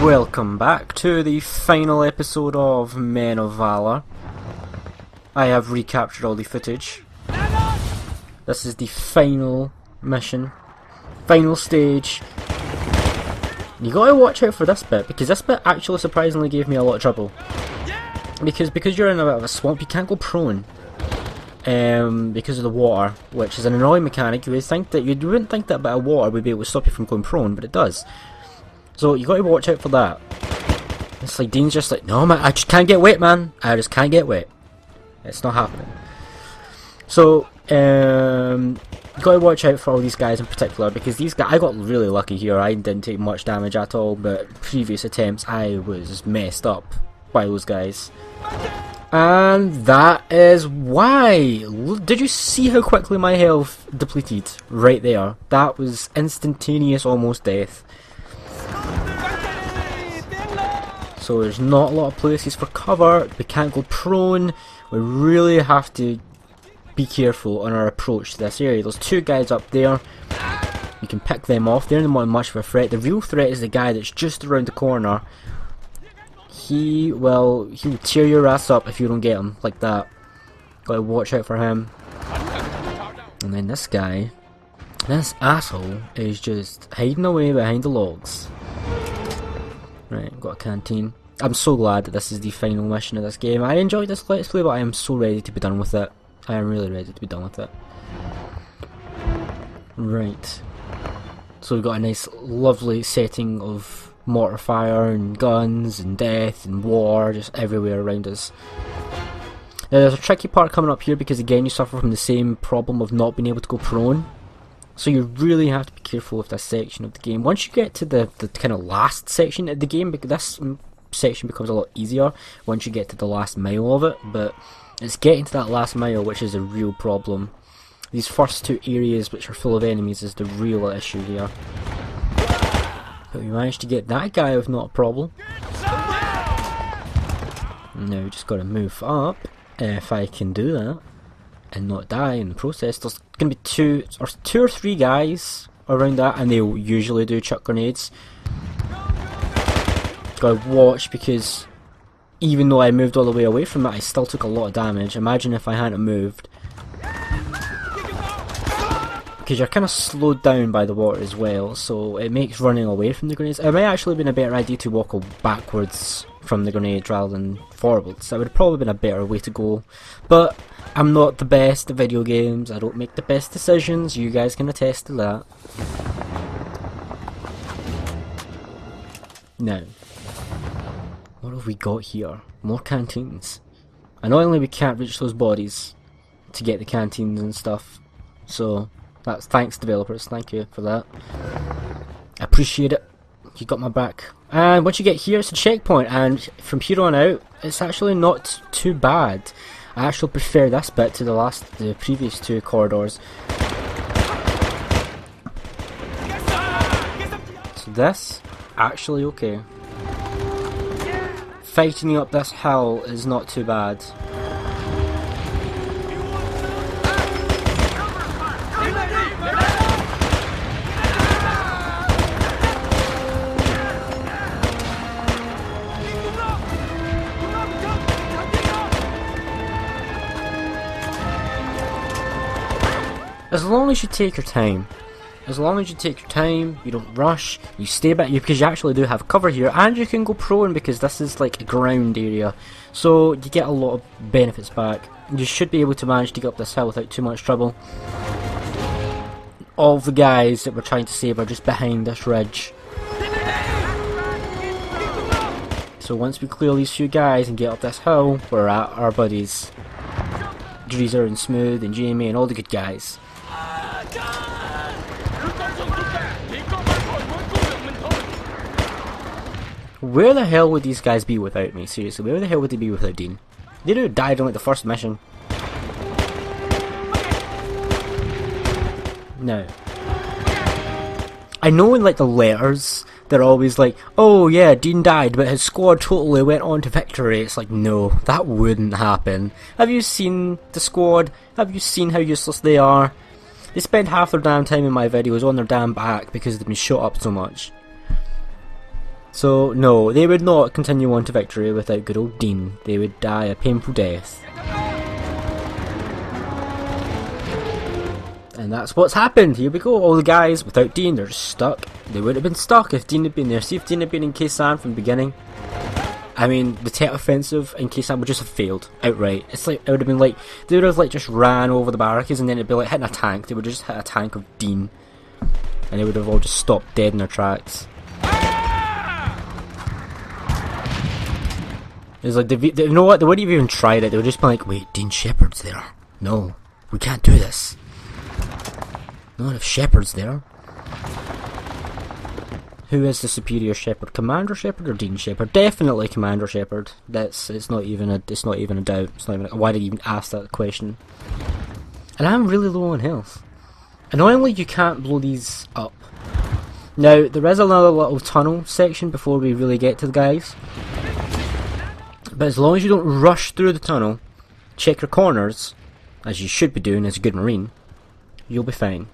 Welcome back to the final episode of Men of Valor. I have recaptured all the footage. This is the final mission, final stage. You gotta watch out for this bit, because this bit actually surprisingly gave me a lot of trouble. Because you're in a bit of a swamp, you can't go prone. Because of the water, which is an annoying mechanic. You wouldn't think that a bit of water would be able to stop you from going prone, but it does. So you got to watch out for that. It's like Dean's just like, no man, I just can't get wet, man. I just can't get wet. It's not happening. So you got to watch out for all these guys in particular, because these guys, I got really lucky here. I didn't take much damage at all, but previous attempts I was messed up by those guys. And that is why. Did you see how quickly my health depleted right there? That was instantaneous, almost death. So there's not a lot of places for cover. We can't go prone. We really have to be careful on our approach to this area. There's two guys up there. You can pick them off. They're not much of a threat. The real threat is the guy that's just around the corner. He'll tear your ass up if you don't get him like that. Gotta watch out for him. And then this guy, this asshole, is just hiding away behind the logs. Right, got a canteen. I'm so glad that this is the final mission of this game. I enjoyed this Let's Play, but I am so ready to be done with it. I am really ready to be done with it. Right. So we've got a nice, lovely setting of mortar fire and guns and death and war just everywhere around us. Now there's a tricky part coming up here, because again you suffer from the same problem of not being able to go prone. So you really have to be careful with this section of the game. Once you get to the kind of last section of the game, because this section becomes a lot easier once you get to the last mile of it, but it's getting to that last mile which is a real problem. These first two areas which are full of enemies is the real issue here. But we managed to get that guy with not a problem. Now we just gotta move up, if I can do that, and not die in the process. There's gonna be two or three guys around that, and they usually do chuck grenades. Gotta watch, because even though I moved all the way away from it, I still took a lot of damage. Imagine if I hadn't moved. Because you're kind of slowed down by the water as well, so it makes running away from the grenades. It might actually have been a better idea to walk backwards from the grenade rather than forwards. That would have probably been a better way to go. But I'm not the best at video games. I don't make the best decisions. You guys can attest to that. Now, what have we got here? More canteens. Annoyingly, we can't reach those bodies to get the canteens and stuff. So that's thanks developers, thank you for that. I appreciate it. You got my back. And once you get here, it's a checkpoint, and from here on out, it's actually not too bad. I actually prefer this bit to the previous two corridors. So this, actually okay. Fighting up this hill is not too bad. As long as you take your time. As long as you take your time, you don't rush, you stay back, because you actually do have cover here, and you can go prone because this is like a ground area. So you get a lot of benefits back. You should be able to manage to get up this hill without too much trouble. All the guys that we're trying to save are just behind this ridge. So once we clear these few guys and get up this hill, we're at our buddies. Dreezer and Smooth and Jamie and all the good guys. Where the hell would these guys be without me? Seriously, where the hell would they be without Dean? They would have died on like the first mission. Now, I know in like the letters, they're always like, oh yeah, Dean died, but his squad totally went on to victory. It's like, no, that wouldn't happen. Have you seen the squad? Have you seen how useless they are? They spend half their damn time in my videos on their damn back because they've been shot up so much. So no, they would not continue on to victory without good old Dean. They would die a painful death. And that's what's happened. Here we go. All the guys without Dean, they're just stuck. They would have been stuck if Dean had been there. See if Dean had been in Khe Sahn from the beginning. I mean, the Tet Offensive in Khe Sahn would just have failed outright. It's like, it would have been like, they would have like just ran over the barricades and then it'd be like hitting a tank. They would just hit a tank of Dean. And they would have all just stopped dead in their tracks. It's like, you know what, they wouldn't have even tried it. They would just be like, wait, Dean Shepard's there. No, we can't do this. Not if Shepard's there. Who is the superior Shepard? Commander Shepard or Dean Shepard? Definitely Commander Shepard. It's not even a doubt. It's not even why did you even ask that question? And I'm really low on health. Annoyingly, you can't blow these up. Now there is another little tunnel section before we really get to the guys. But as long as you don't rush through the tunnel, check your corners, as you should be doing as a good Marine, you'll be fine.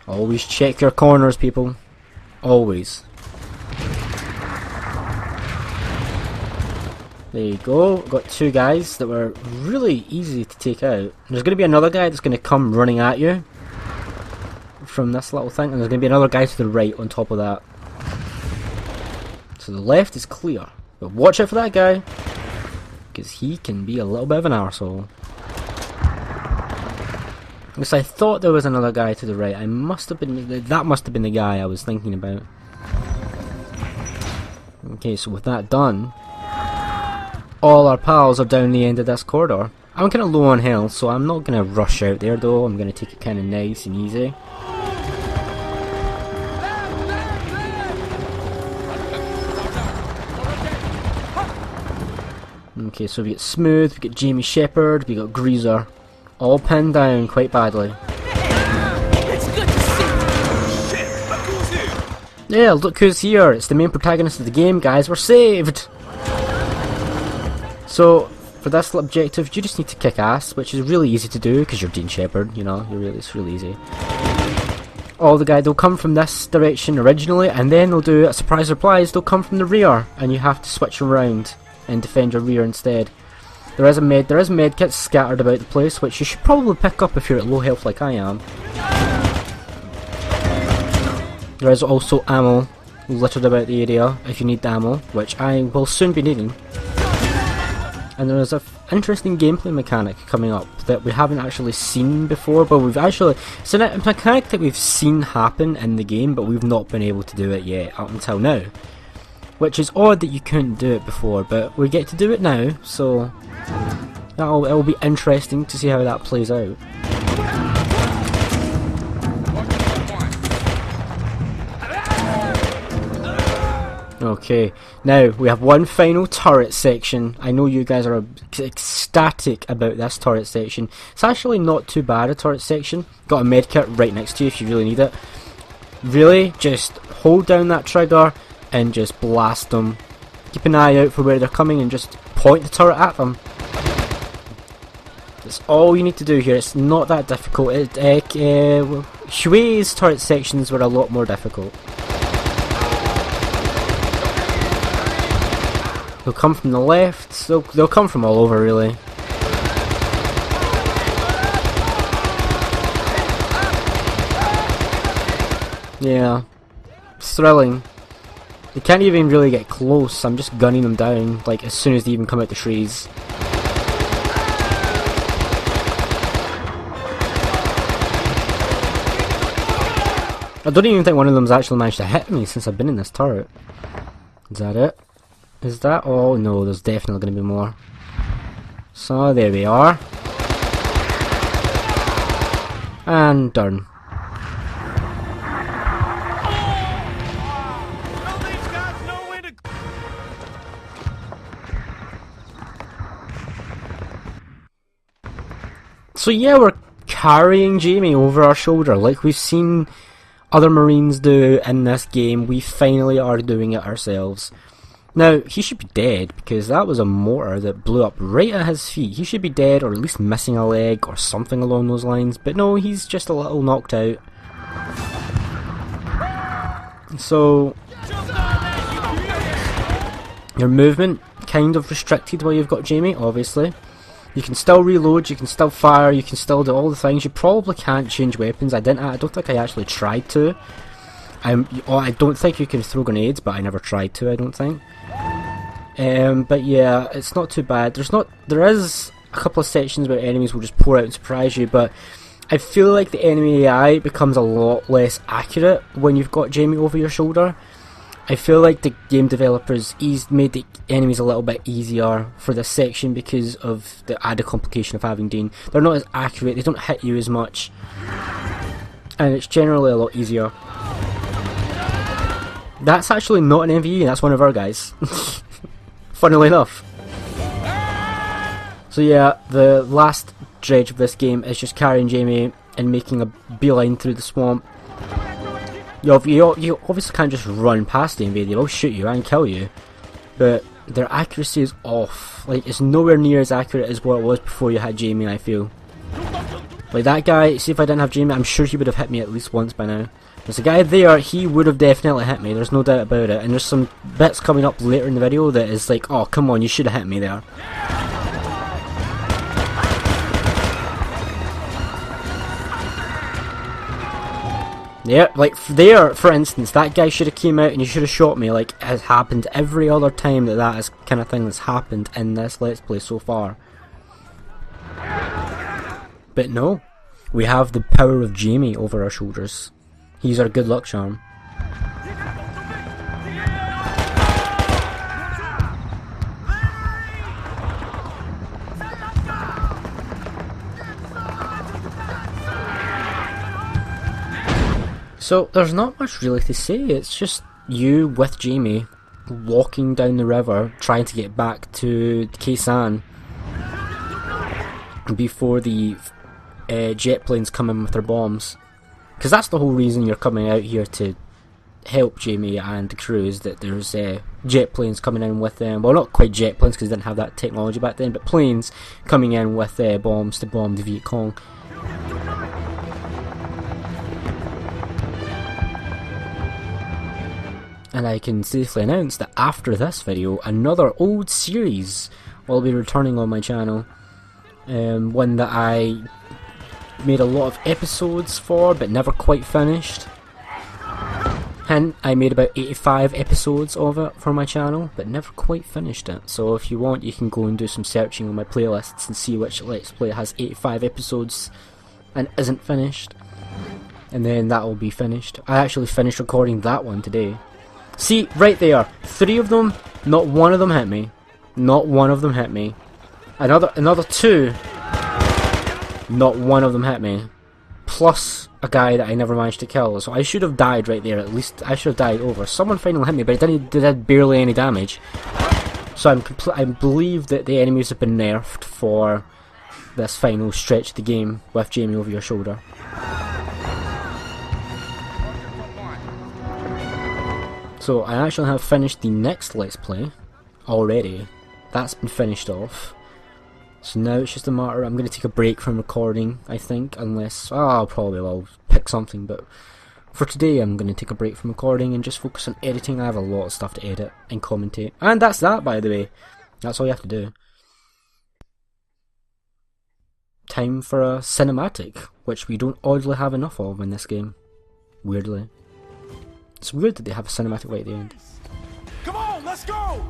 Always check your corners, people. Always. There you go. Got two guys that were really easy to take out. There's going to be another guy that's going to come running at you from this little thing, and there's going to be another guy to the right on top of that. So the left is clear, but watch out for that guy, because he can be a little bit of an arsehole. Because I thought there was another guy to the right. That must have been the guy I was thinking about. Okay, so with that done, all our pals are down the end of this corridor. I'm kind of low on health, so I'm not going to rush out there though. I'm going to take it kind of nice and easy. Okay, so we get Smooth, we get Jamie Shepard, we got Greaser. All pinned down quite badly. It's good to see. Shit, look who's here. Yeah, look who's here. It's the main protagonist of the game, guys. We're saved. So, for this objective, you just need to kick ass, which is really easy to do because you're Dean Shepard. You know, it's really easy. All the guys, they'll come from this direction originally, and then they'll do a surprise replies. They'll come from the rear, and you have to switch around and defend your rear instead. There is med kits scattered about the place, which you should probably pick up if you're at low health like I am. There is also ammo littered about the area if you need the ammo, which I will soon be needing. And there is an interesting gameplay mechanic coming up that we haven't actually seen before, but it's a mechanic that we've seen happen in the game, but we've not been able to do it yet up until now. Which is odd that you couldn't do it before, but we get to do it now, so it'll be interesting to see how that plays out. Okay, now we have one final turret section. I know you guys are ecstatic about this turret section. It's actually not too bad a turret section. Got a medkit right next to you if you really need it. Really, just hold down that trigger and just blast them. Keep an eye out for where they're coming and just point the turret at them. That's all you need to do here. It's not that difficult. Huey's turret sections were a lot more difficult. They'll come from the left, they'll come from all over really. Yeah, it's thrilling. They can't even really get close. I'm just gunning them down like as soon as they even come out the trees. I don't even think one of them's actually managed to hit me since I've been in this turret. Is that it? Is that all? No, there's definitely going to be more. So there we are. And done. So yeah, we're carrying Jamie over our shoulder like we've seen other Marines do in this game. We finally are doing it ourselves. Now, he should be dead because that was a mortar that blew up right at his feet. He should be dead or at least missing a leg or something along those lines. But no, he's just a little knocked out. So, Your movement kind of restricted while you've got Jamie, obviously. You can still reload, you can still fire, you can still do all the things. You probably can't change weapons. I don't think I actually tried to. I don't think you can throw grenades, but I never tried to, I don't think. But yeah, it's not too bad. There is a couple of sections where enemies will just pour out and surprise you, but I feel like the enemy AI becomes a lot less accurate when you've got Jamie over your shoulder. I feel like the game developers made the enemies a little bit easier for this section because of the added complication of having Dean. They're not as accurate, they don't hit you as much, and it's generally a lot easier. That's actually not an MVE, that's one of our guys. Funnily enough. So yeah, the last dredge of this game is just carrying Jamie and making a beeline through the swamp. You obviously can't just run past the invader, they'll shoot you and kill you. But their accuracy is off. Like, it's nowhere near as accurate as what it was before you had Jamie, I feel. Like that guy, see if I didn't have Jamie, I'm sure he would have hit me at least once by now. There's a guy there, he would have definitely hit me, there's no doubt about it. And there's some bits coming up later in the video that is like, oh come on, you should have hit me there. Yeah, like there, for instance, that guy should have came out and you should have shot me, like has happened every other time that is kind of thing that's happened in this Let's Play so far. But no, we have the power of Jamie over our shoulders. He's our good luck charm. So there's not much really to say, it's just you with Jamie walking down the river trying to get back to Khe Sahn before the jet planes come in with their bombs. Because that's the whole reason you're coming out here, to help Jamie and the crew, is that there's jet planes coming in with them. Well, not quite jet planes because they didn't have that technology back then, but planes coming in with bombs to bomb the Vietcong. And I can safely announce that after this video, another old series will be returning on my channel. One that I made a lot of episodes for, but never quite finished. Hint, I made about 85 episodes of it for my channel, but never quite finished it. So if you want, you can go and do some searching on my playlists and see which Let's Play has 85 episodes and isn't finished. And then that will be finished. I actually finished recording that one today. See, right there, 3 of them, not one of them hit me. Not one of them hit me. Another 2, not one of them hit me. Plus a guy that I never managed to kill. So I should have died right there, at least. I should have died over. Someone finally hit me, but it did barely any damage. So I believe that the enemies have been nerfed for this final stretch of the game with Jamie over your shoulder. So I actually have finished the next Let's Play already. That's been finished off. So now it's just a matter, I'm going to take a break from recording, I think, unless, I'll probably will pick something, but for today I'm going to take a break from recording and just focus on editing. I have a lot of stuff to edit and commentate. And that's that, by the way. That's all you have to do. Time for a cinematic, which we don't oddly have enough of in this game. Weirdly. It's weird that they have a cinematic right at the end. Come on, let's go!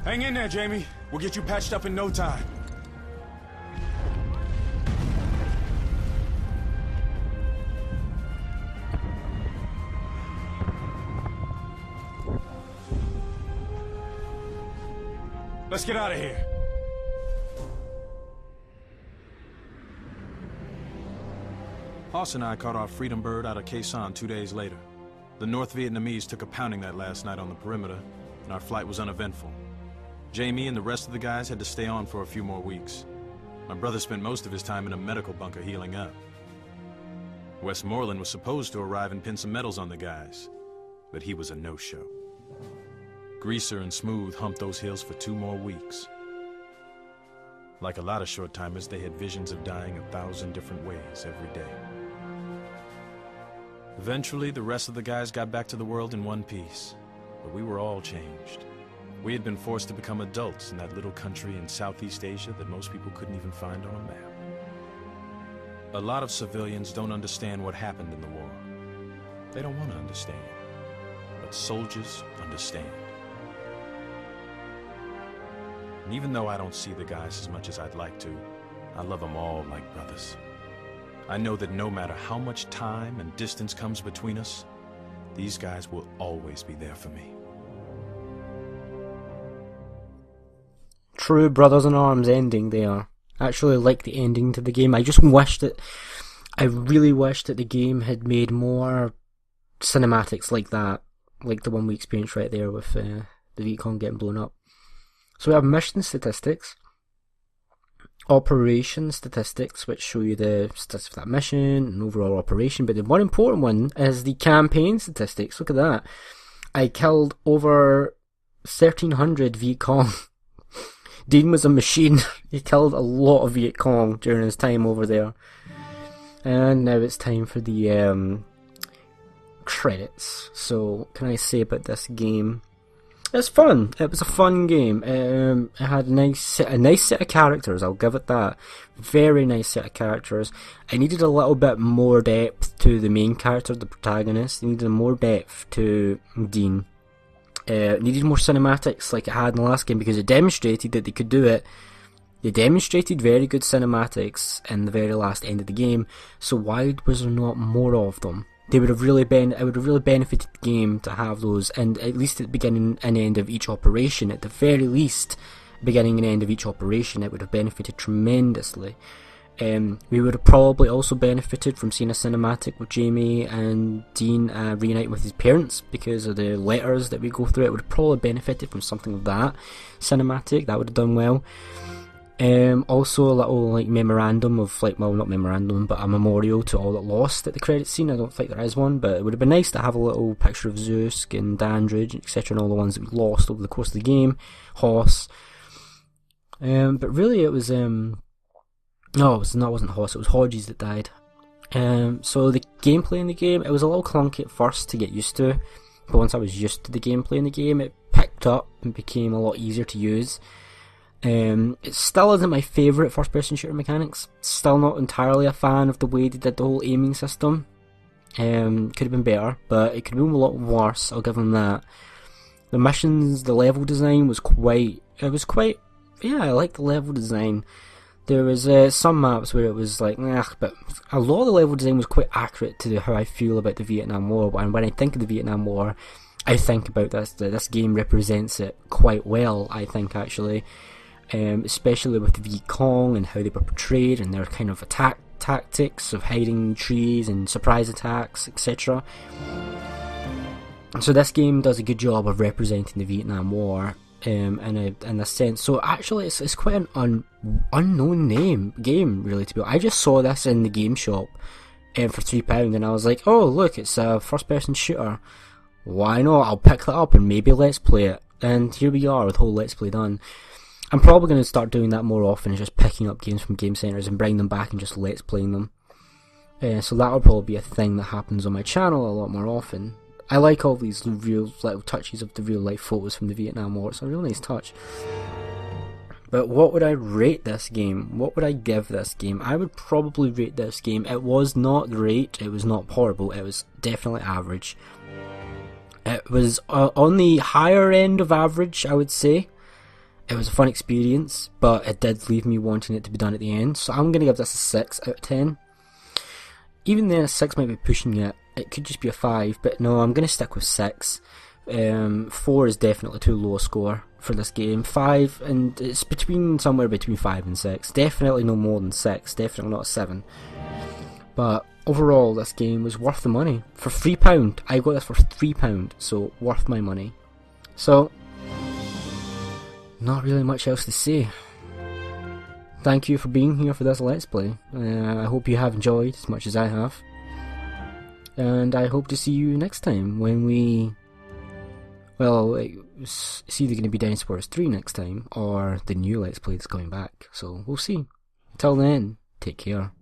Hang in there, Jamie. We'll get you patched up in no time. Let's get out of here. Hoss and I caught our Freedom Bird out of Khe Sahn 2 days later. The North Vietnamese took a pounding that last night on the perimeter, and our flight was uneventful. Jamie and the rest of the guys had to stay on for a few more weeks. My brother spent most of his time in a medical bunker healing up. Westmoreland was supposed to arrive and pin some medals on the guys, but he was a no-show. Greaser and Smooth humped those hills for 2 more weeks. Like a lot of short-timers, they had visions of dying 1,000 different ways every day. Eventually, the rest of the guys got back to the world in one piece, but we were all changed. We had been forced to become adults in that little country in Southeast Asia that most people couldn't even find on a map. A lot of civilians don't understand what happened in the war. They don't want to understand, but soldiers understand. And even though I don't see the guys as much as I'd like to, I love them all like brothers. I know that no matter how much time and distance comes between us, these guys will always be there for me. True Brothers in Arms ending there. I actually like the ending to the game. I really wish that the game had made more cinematics like that, like the one we experienced right there with the Vietcong getting blown up. So we have mission statistics, operation statistics, which show you the statistics of that mission and overall operation, but the one important one is the campaign statistics. Look at that. I killed over 1,300 Vietcong. Dean was a machine. He killed a lot of Vietcong during his time over there. And now it's time for the credits. So, what can I say about this game? It's fun. It was a fun game. It had a nice set of characters, I'll give it that. Very nice set of characters. I needed a little bit more depth to the main character, the protagonist. I needed more depth to Dean. Needed more cinematics like it had in the last game because it demonstrated that they could do it. They demonstrated very good cinematics in the very last end of the game, so why was there not more of them? It would have really benefited the game to have those, and at least at the beginning and end of each operation, at the very least, beginning and end of each operation, it would have benefited tremendously. We would have probably also benefited from seeing a cinematic with Jamie and Dean reuniting with his parents because of the letters that we go through. It would have probably benefited from something like that cinematic. That would have done well. Also a little like memorandum of not memorandum, but a memorial to all that lost at the credit scene. I don't think there is one, but it would have been nice to have a little picture of Zeus and Dandridge, etc., and all the ones that we lost over the course of the game. Hoss. But really it was no, it wasn't Hoss, it was Hodges that died. So the gameplay in the game, it was a little clunky at first to get used to, but once I was used to the gameplay in the game, it picked up and became a lot easier to use. It still isn't my favourite first person shooter mechanics. Still not entirely a fan of the way they did the whole aiming system. Could have been better, but it could have been a lot worse, I'll give them that. The missions, the level design was quite, yeah, I like the level design. There was some maps where it was like, but a lot of the level design was quite accurate to how I feel about the Vietnam War. And when I think of the Vietnam War, I think about this game represents it quite well, I think, actually. Especially with the Vietcong and how they were portrayed and their kind of attack tactics of hiding in trees and surprise attacks, etc. So this game does a good job of representing the Vietnam War. In a sense, so actually it's quite an unknown game really to be honest. I just saw this in the game shop for £3 and I was like, oh look, it's a first person shooter, why not, I'll pick that up and maybe let's play it, and here we are with whole let's play done. I'm probably going to start doing that more often, just picking up games from game centres and bringing them back and just let's playing them. So that'll probably be a thing that happens on my channel a lot more often. I like all these real little touches of the real life photos from the Vietnam War. It's a real nice touch. But what would I rate this game? What would I give this game? I would probably rate this game. It was not great. It was not horrible. It was definitely average. It was on the higher end of average, I would say. It was a fun experience, but it did leave me wanting it to be done at the end. So I'm going to give this a 6 out of 10. Even then, a 6 might be pushing it. It could just be a 5, but no, I'm going to stick with 6. 4 is definitely too low a score for this game. 5, and it's somewhere between 5 and 6. Definitely no more than 6. Definitely not 7. But overall, this game was worth the money. For £3, I got this for £3, so worth my money. So, not really much else to say. Thank you for being here for this Let's Play. I hope you have enjoyed as much as I have. And I hope to see you next time when we... Well, it's either going to be Dinosaurs 3 next time, or the new Let's Play that's coming back. So, we'll see. Until then, take care.